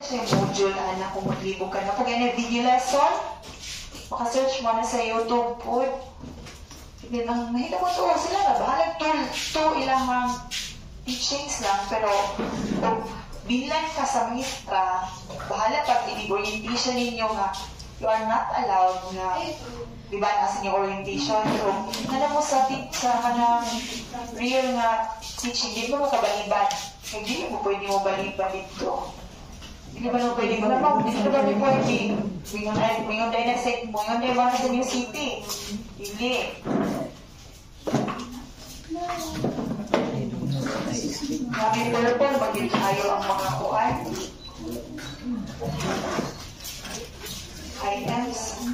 Sa module, anak, kung maglibog ka na. Kung ganyan video lesson, makasearch mo na sa YouTube po. Sige lang, mahina mo to. Sila na, bahalag to ilang teachings lang. Pero, kung bilang ka sa maestra, bahala pag i-orientation ninyo nga, you are not allowed na, di ba, nasa yung orientation. So, alam mo sa kanang real nga teaching, di ba makabalibad? Hindi mo pwede mo balibad dito. Hindi ba nung pwede mo naman? Hindi ba nung pwede? Mingon tayo na sa New City. Hindi. Sabi ko na po, maging tayo ang mga kuhan. Items.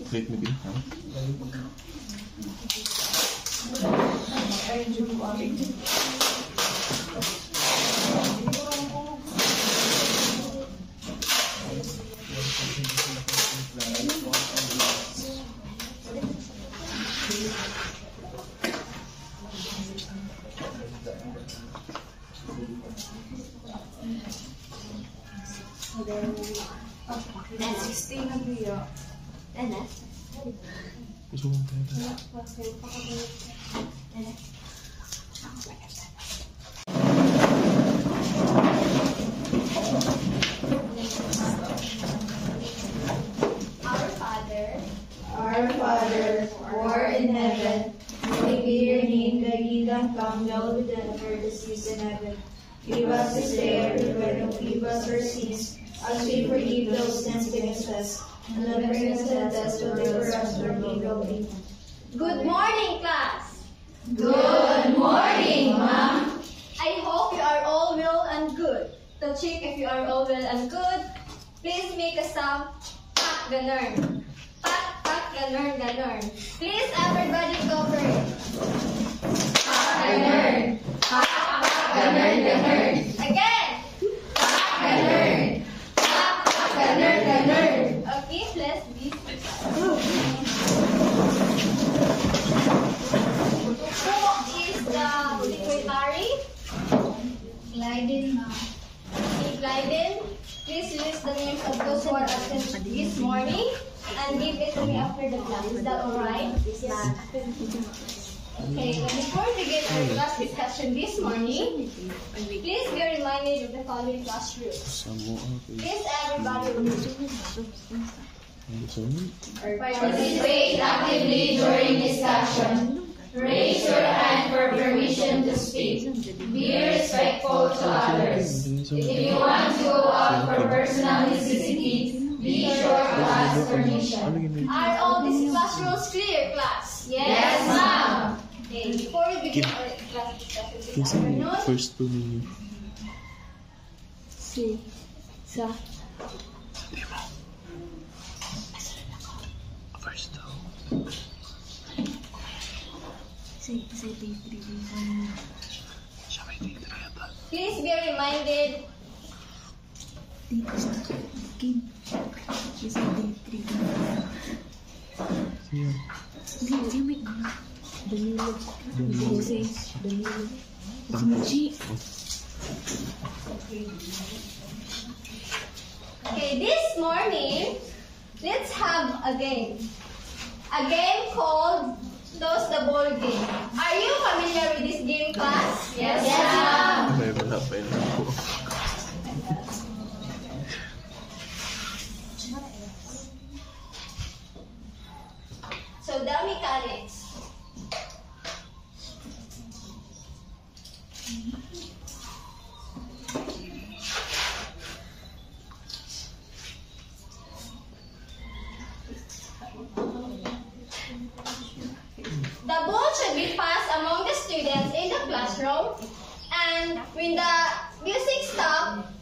Wait mo din, ha? Gusto mong tayo. Our Father, who art in heaven, hallowed be your name, thy kingdom come, thy will be done on earth as it is in heaven. Give us this day our daily bread, and forgive us our sins, as we forgive those who sin against us. And not bring us into temptation, but deliver us from evil. Good morning, class! Good morning, Ma'am. I hope you are all well and good. To check if you are all well and good, please make a sound, pak ganern. Pak, pak, ganern, ganern. Please, everybody cooperate. Pak ganern. Pak, pak, ganern, ganern. Again! Pak ganern. Pak, pak, ganern, ganern. Okay, let's be. Who is the secretary? Gliding, Ma'am. Okay, Glyden, please list the names of those who are absent this morning and give it to me after the class. Is that alright? Yes. Okay, but before we get our class discussion this morning, please be reminded of the following class rules. Please, everybody, Participate actively during discussion. Raise your hand for permission to speak. Be respectful to others. If you want to go out for personal necessity, be sure to ask permission. are all these class rules clear, class? Yes, ma'am. Okay, before we begin our class discussion this Kasi afternoon, first 2 ninyo. First 2. Siya may day 3 yata. please be reminded Okay, this morning, let's have a game. A game called Toss the Ball Game. Are you familiar with this game, class? Yes, ma'am. May wala pa yun ako. So, the mechanics. The ball should be passed among the students in the classroom, and when the music stops,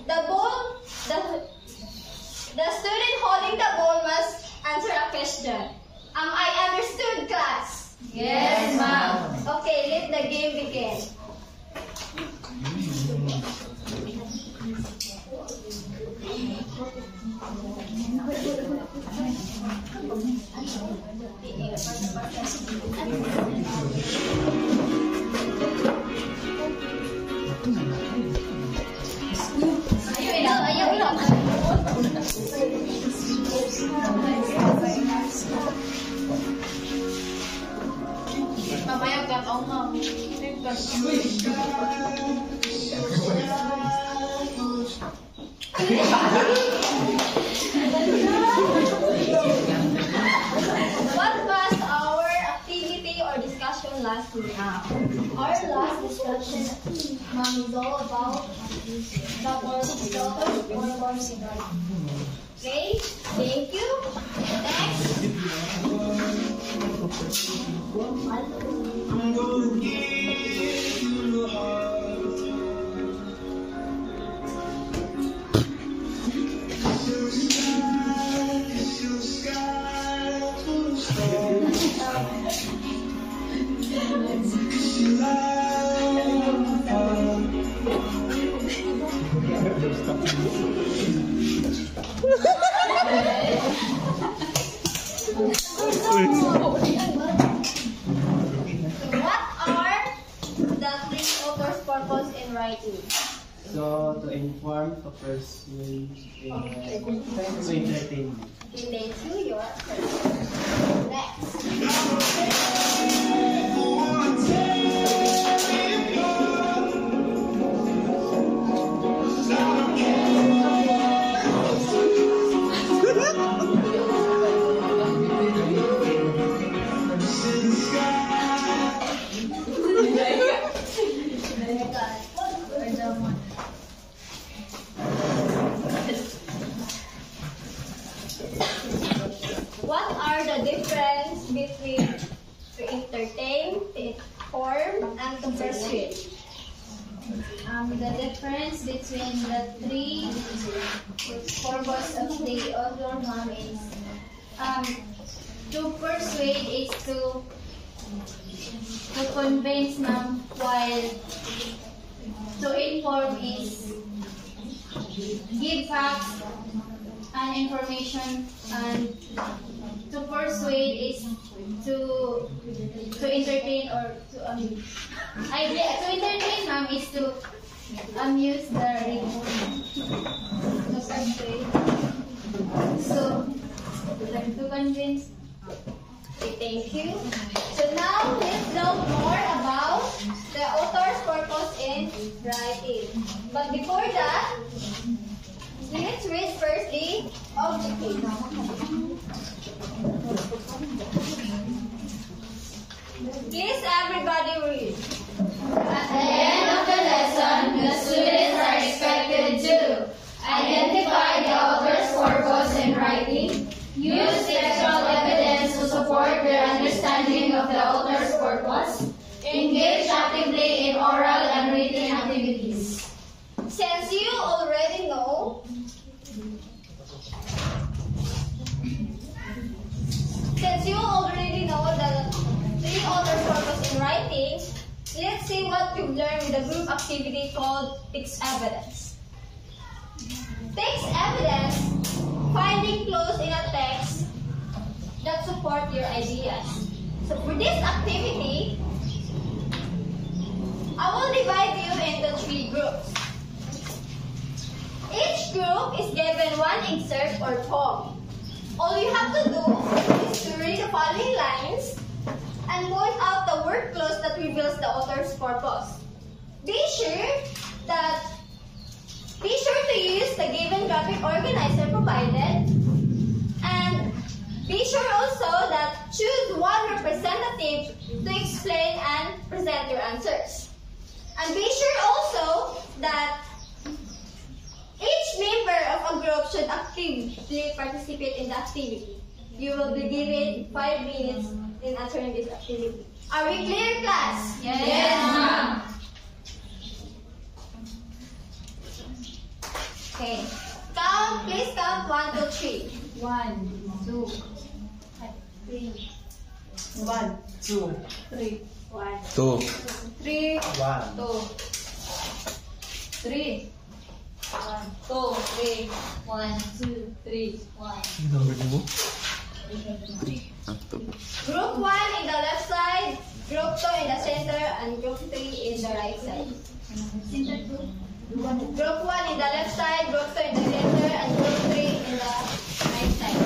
the student holding the ball must answer a question. question. Am I understood, class? Yes, ma'am. Okay, let the game begin. Ayaw. Mamaya gataw na. What was our activity or discussion last week? Our last discussion, ma'am, is all about the forms. Okay, thank you. Next. What are the three authors' purpose in writing? So, to inform, to persuade, and to entertain. Thank you, your next. What are the difference between to entertain, to inform, and to persuade? The difference between the three purpose of the author, ma'am, is to persuade is to convince, ma'am, while to inform is give facts and information, and to persuade is to entertain or to amuse. To entertain, ma'am, is to amuse the reader. To persuade. So, to convince. Okay, thank you. So now let's know more about the author's purpose in writing. But before that, let's read first the objective. Please everybody read. At the end of the lesson, the students are expected to identify the author's purpose in writing, use textual evidence to support their understanding of the author's purpose, engage actively in oral and written activities. Since you already know the three author's purpose in writing, let's see what you've learned with the group activity called Text Evidence. Text evidence, finding clues in a text that support your ideas. So for this activity, I will divide you into three groups. Each group is given one excerpt or poem. All you have to do is to read the following lines and point out the word clues that reveals the author's purpose. Be sure to use the given graphic organizer provided, and be sure also that choose one representative to explain and present your answers. And be sure also that each member of a group should actively participate in the activity. You will be given 5 minutes in answering this activity. Are we clear, class? Yes, ma'am. Okay. Please count 1, 2, 3. 1, 2, 1, 2, 3, 1, 2. 3, 1. 2, 3, 1, 2, 3, 1, 2, 3, 1. Number mo? Group 1 in the left side, group 2 in the center, and group 3 in the right side. Group 1 in the left side, group 2 in the center, and group 3 in the right side.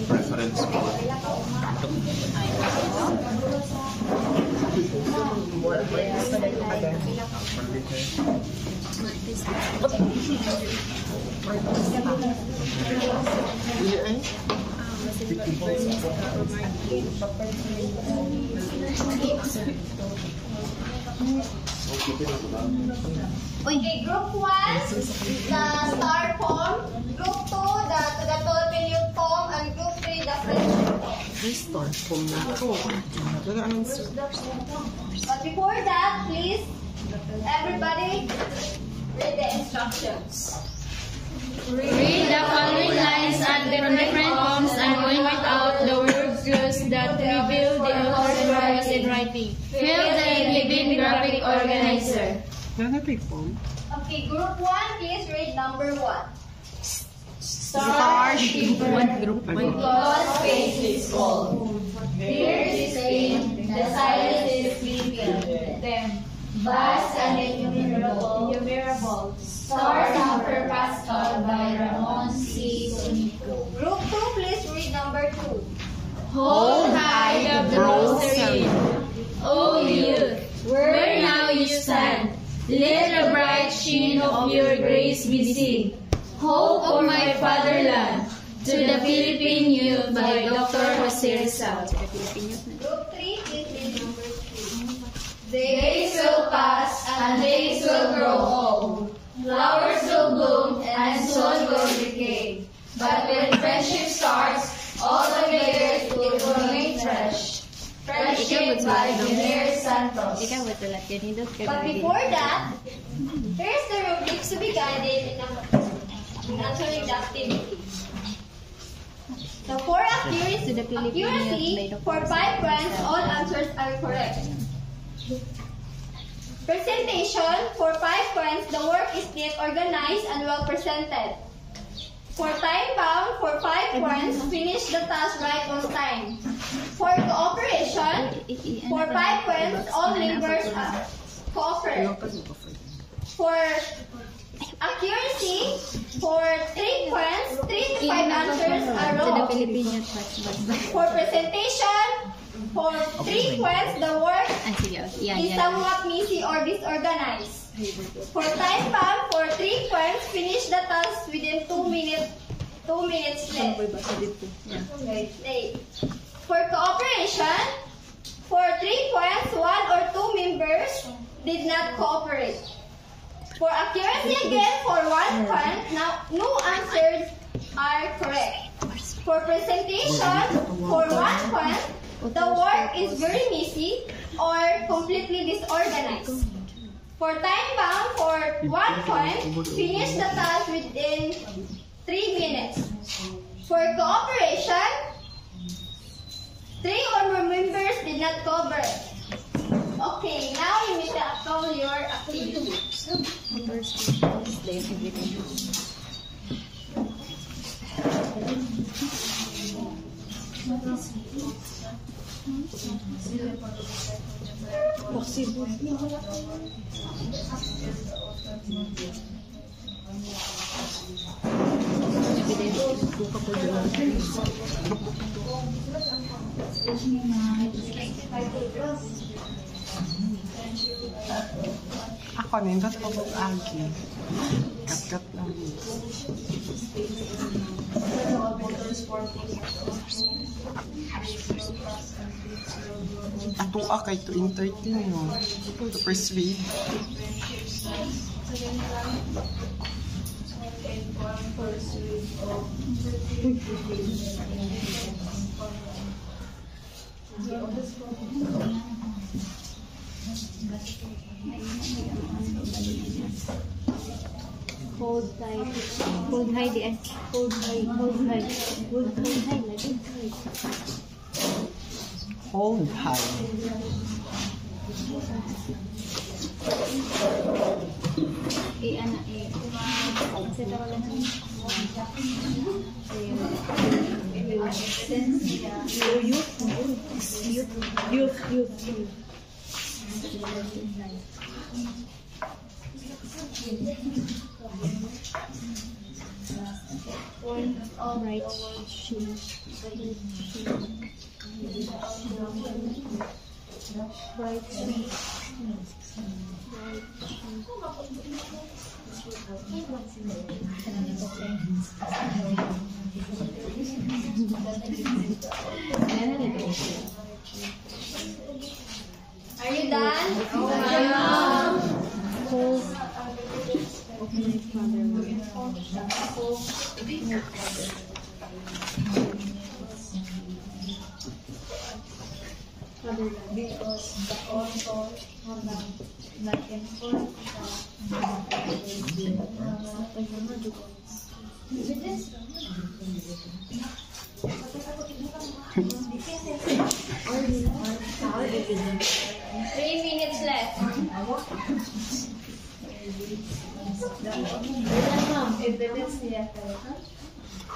Preference ko. Okay, group 1, the star form. Group 2, the tulipin form. And group 3, the friendship form. But before that, please, everybody, read the instructions. Read the following lines and from different forms and point out the word clues that reveal the author's purpose in writing. Fill the living graphic organizer. Okay, group 1, please read number 1. Starship Because space is cold. Fear is pain. The silence is sleeping. Them. Vast and innumerable. Stars of Pascal by Ramon C. Sonico. Group 2, please read number 2. Hold high the rosary. O youth, where now you stand, let the bright sheen of your grace be seen. Hope of my fatherland, to the Philippine youth by Dr. Jose Rizal. Group 3, please read number 3. Days will pass and days will grow old. Flowers will bloom and soul will decay. But when friendship starts, all the layers will remain fresh. Friendship by Guilherme Santos. But before that, here's the rubrics to be guided in answering the activity. So for accuracy, for 5 points, all answers are correct. Presentation, for 5 points, the work is neat, organized, and well presented. For time bound, for 5 points, finish the task right on time. For cooperation, for 5 points, all members cooperate. For accuracy, for 3 points, 3 to 5 answers are wrong. For presentation, for 3 points, the work is somewhat messy or disorganized. For time bound, for 3 points, finish the task within 2 minutes. 2 minutes left. For cooperation, for 3 points, 1 or 2 members did not cooperate. For accuracy again, for 1 point, now no answers are correct. For presentation, for 1 point, the work is very messy or completely disorganized. For time bound, for 1 point, finish the task within 3 minutes. For cooperation, 3 or more members did not cooperate. Okay, now you need to call your activity. Ako, nindot ko kung agi. Kat lang. ato kay to entertain no. To persuade. Hold tight. Hold high the end. Hold high. Hold high. Hold high. Like it. Hold high. Ano set ako lang. Youth. All right. Right. Are you done? Three minutes left.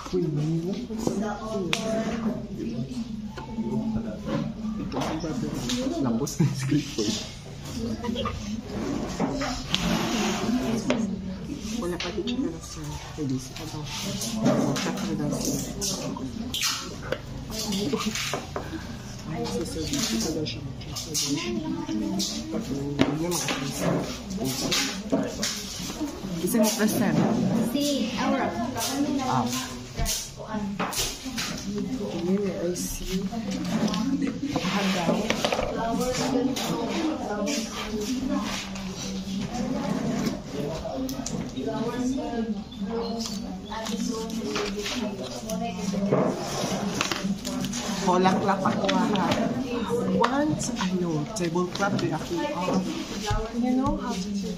Uy, maniwa. Lapos na yung script ko. Wala pa dito siya na sa release. Ano? Check ko na siya. Ay, sa dito ka daw siya mag-check. Hindi makakita. Isa mo present. Si Aura. Here I see hagaw. Holang clap ako ha. Once I know table clap di ako. You know how to do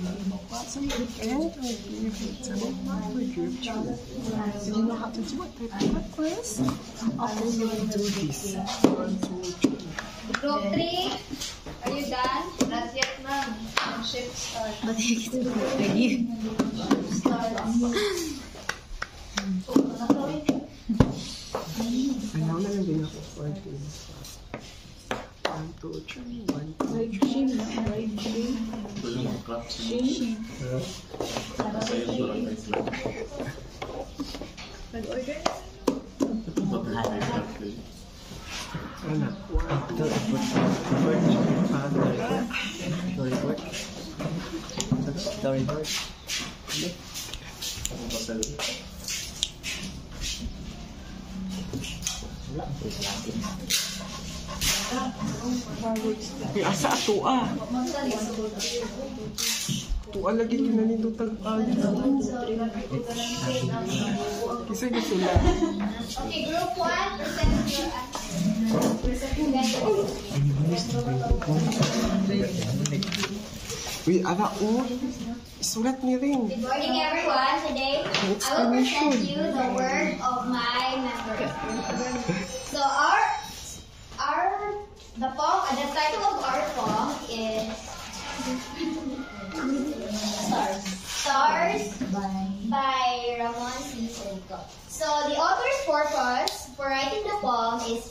so you can give table clap for group chat. Do you know how to do it? Table clap first. After you will do this. 1, 2, 3. Group 3, are you done? Not yet, ma'am. Shift start. Ayaw na lang din ako for this. 1, 2, 3. 1, 2, 3. Pwede mo clap siya. Sa'yo ito lang guys lang. Mag-order? Ba't na may clap kayo? Ano? 1, 2, 3. Storyboard. Ano ba sa'yo? Ay, asa ato ah. Tuwa lagi yun na nito tag-ali. Kasi gusto lang. Okay, group 1, present your Uy, ala o. Isulat niya rin. Good morning, everyone. Today, I will present you the word of my member. So, the title of our poem is Stars by Ramon C. Sorico. So, the author's purpose for writing the poem is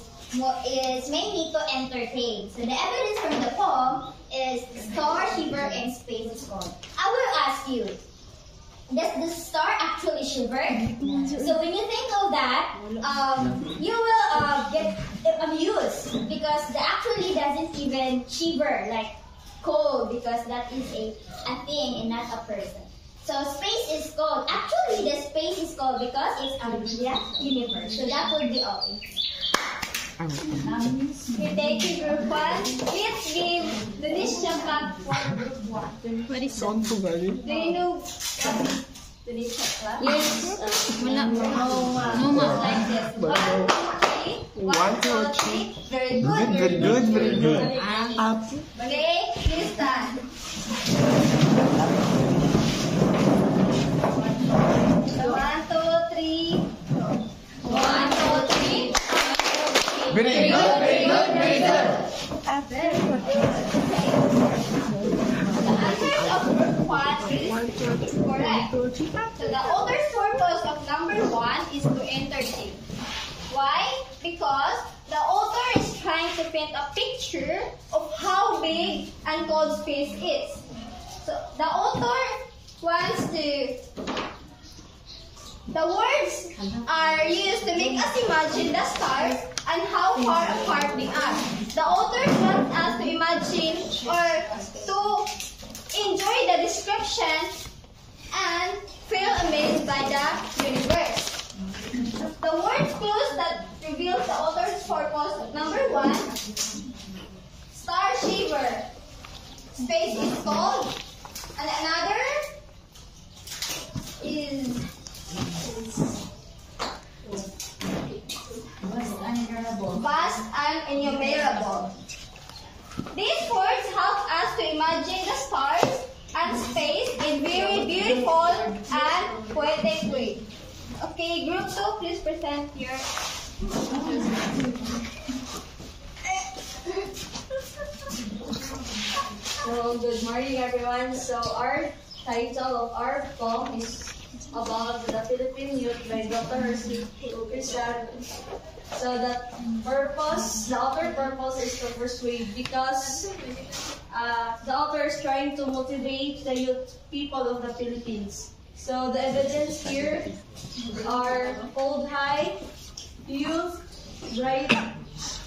mainly to entertain. So, the evidence from the poem is Star, Shiver, and Space is called. I will ask you, does the star actually shiver? So when you think of that, you will get amused because the actually doesn't even shiver like cold because that is a thing and not a person. So space is cold. Actually, the space is cold because it's a universe. So that would be all. Okay, thank you, group 1. Let's give the Nisha clap for group 1. What is Saan to galing? Do you know the Nisha clap? Yes. Wala. No, Just like this. 1, 2, 3. 1, 2, 3. Very good. Very good, very good. Up. Okay, please stand. 1, 2, 3. 1, 2, 3. Very good, very good, very good. Very good. The answers of group 1 is correct. So the author's purpose of number 1 is to entertain. Why? Because the author is trying to paint a picture of how big and tall space is. So the author wants to... The words are used to make us imagine the stars and how far apart they are. The author wants us to imagine or to enjoy the description and feel amazed by the universe. The word clues that reveals the author's purpose. Number 1, star shaver. Space is cold. And another is vast and innumerable. These words help us to imagine the stars and space in very beautiful and poetic way. Okay, group 2, please present your... So, good morning everyone. So, our title of our poem is about the Philippine youth by Dr. Hershey Christian. So, the author purpose is to persuade because the author is trying to motivate the youth people of the Philippines. So, the evidence here are hold high, youth, bright,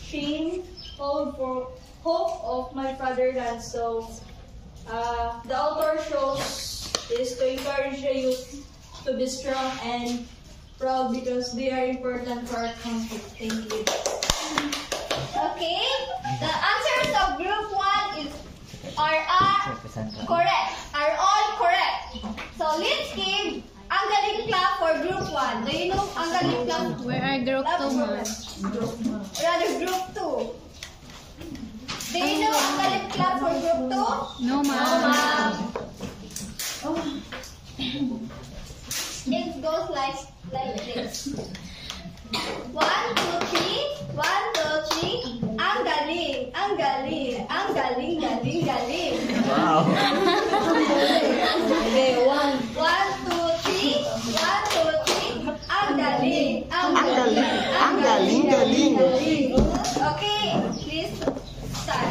shame, hold for hope of my fatherland. So, the author shows is to encourage the youth to be strong and proud because they are important for our country. Thank you. Okay, the answers of group 1 are correct. Are all correct. So let's give ang galing clap for group 1. Do you know ang galing clap? Where are group 2, ma'am? Rather group 2. Do you know ang galing clap for group 2? No, ma'am. It goes like this. 1, 2, 3. 1, 2, 3. Ang galing, ang galing, ang galing, galing, galing. Wow. Okay, 1. 1, 2, 3. 1, 2, 3. Ang galing, ang galing, Ang galing, galing. Okay, please start.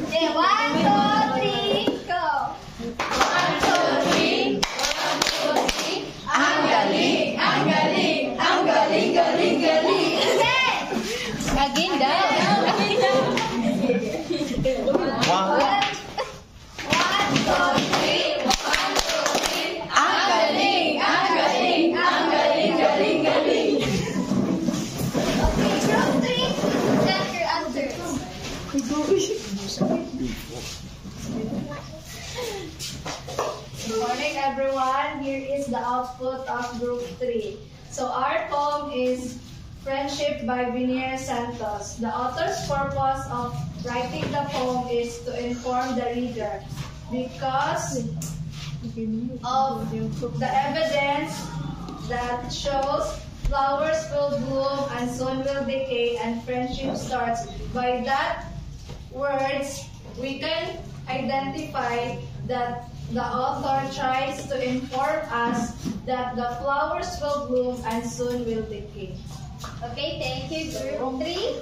Okay, 1, 2, 3, go. 1, 2, 3. 1, 2, 3. Ang galing, ang galing, ang galing, galing, galing. Okay. Again daw. Wow. 1, 2, 3. 1, 2, 3. Ang galing, ang galing, ang galing, galing, galing. Okay, group 3, present your answers. Good morning everyone. Here is the output of group 3. So our poem is Friendship by Vinier Santos. The author's purpose of writing the poem is to inform the reader because of the evidence that shows flowers will bloom and soon will decay and friendship starts. By that words, we can identify that the author tries to inform us that the flowers will bloom and soon will decay. Okay, thank you, group 3.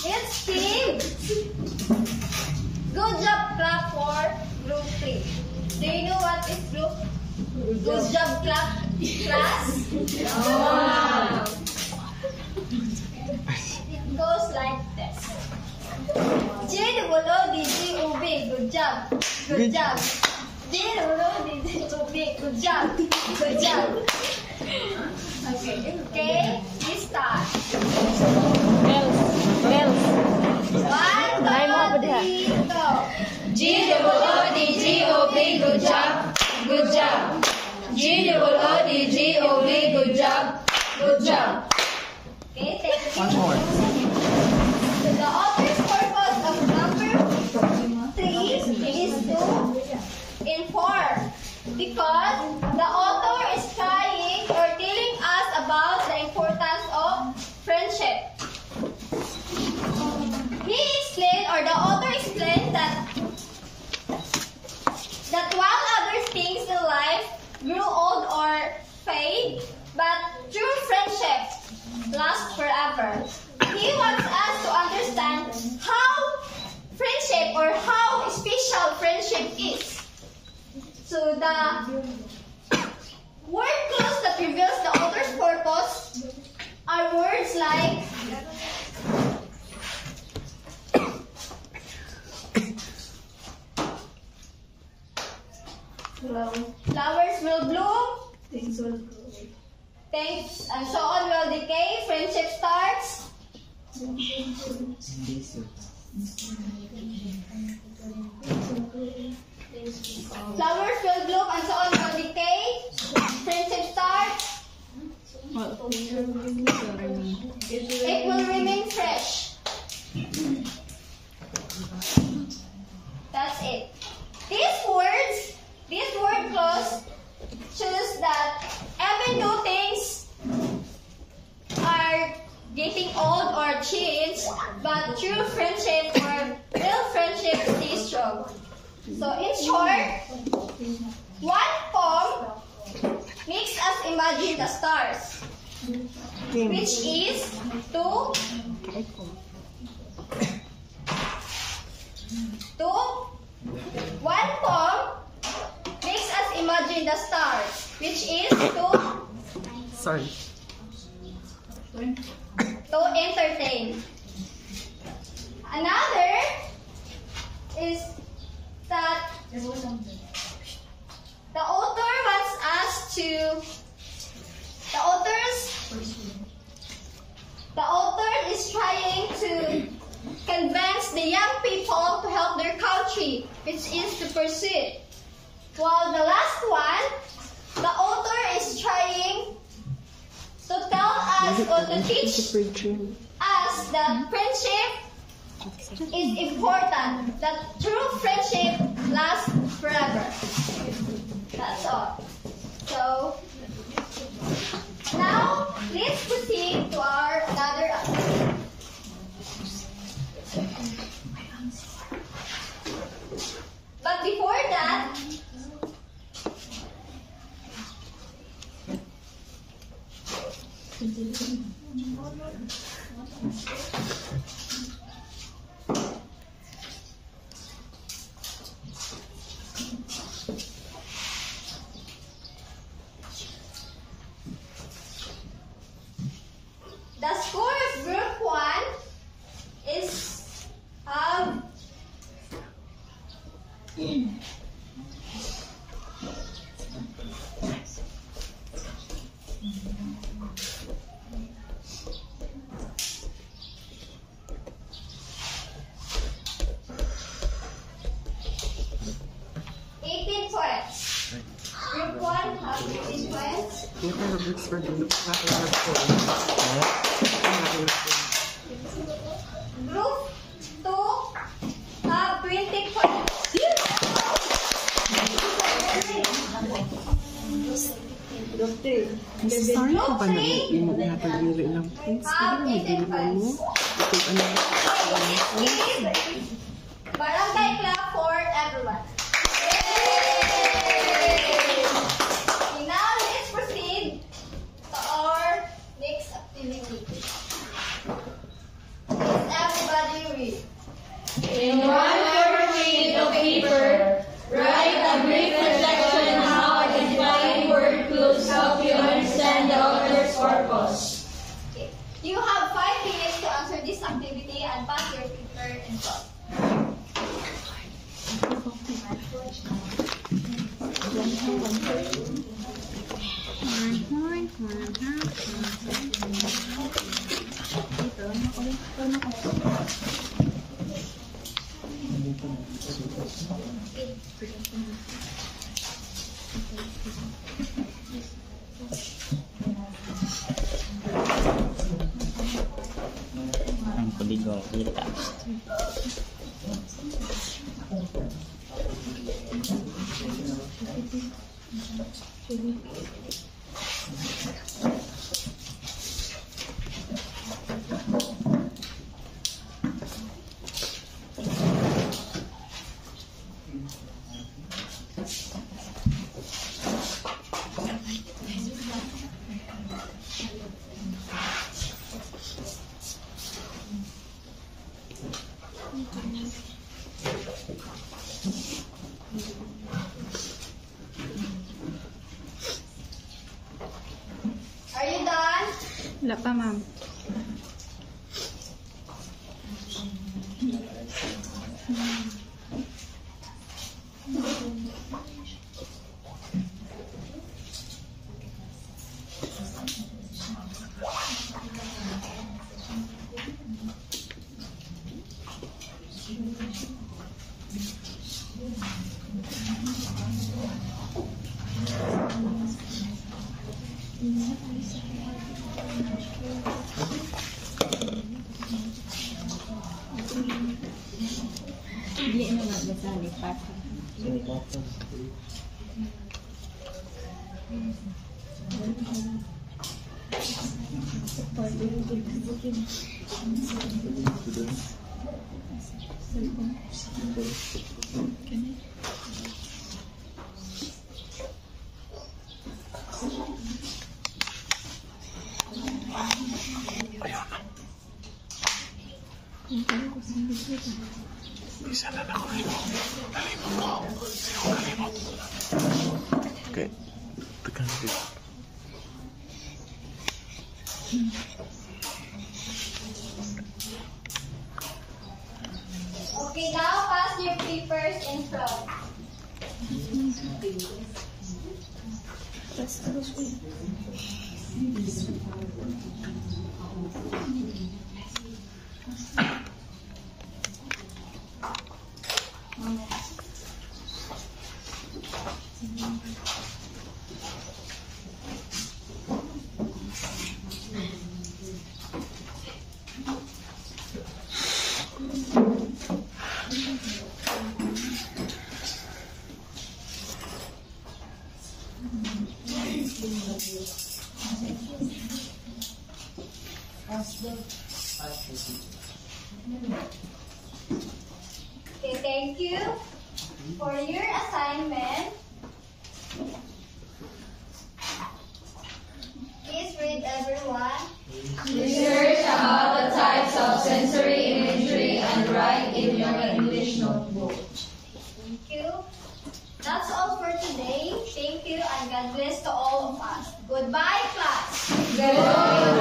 Let's give good job clap for group 3. Do you know what is group? Good job clap class? Wow. It goes like this. J-O-O-D-G-O-B, good job. Good job. J-O-O-D-G-O-B, good job. Good job. Okay, we start. Bells. 1, 2, 3, go. G-O-O-D-G-O-V, good job. Good job. G-O-O-D-G-O-V, good job. Good job. Okay, thank you. One more. So the author's purpose of number 3 is to inform, because the author is trying or telling us about the importance of friendship. He explained, or the author explained, that while other things in life grow old or fade, but true friendship lasts forever. He wants us to understand how friendship, or how special friendship is. So the word clause that reveals the author's purpose are words like flowers will bloom, Things will grow. things and so on will decay, friendship starts. Flowers will bloom and so on will decay, friendship starts. It will remain fresh. That's it. This word clause shows that even though things are getting old or change, but true friendship or real friendship stays strong. So in short, one poem makes us imagine the stars, which is one poem makes us imagine the stars, which is Sorry. to entertain. Another is that the author wants us to, the author is trying to convince the young people to help their country, which is to pursue it. While the last one, the author is trying to tell us or to teach us that friendship is important, that true friendship lasts forever. That's all. So, now let's proceed to our another activity. But before that, the score of group 1 is Group 1 has 18 points. Group 2 have 20 points. Sorry ko ba na yung nakatagili lang? Please, Have 18 points. Barangay clap for everyone. Okay, now let's proceed to our next activity. Is everybody ready? In one short sheet of paper, write a brief reflection on how identifying word clues help you understand the author's purpose. Okay. You have 5 minutes to answer this activity and pass your paper and cloth. Ang kuligong kita. Are you done? Wala pa, ma'am. Hindi na magbasali pa. Bisa na nakalimot. Nalimot ko. Sino nalimot? Okay. Tekan dito. Okay, now pass your papers in front. Okay, thank you for your assignment. Please read everyone. Research about the types of sensory imagery and write in your English notebook. Thank you. That's all for today. Thank you and God bless to all of us. Goodbye, class. Goodbye.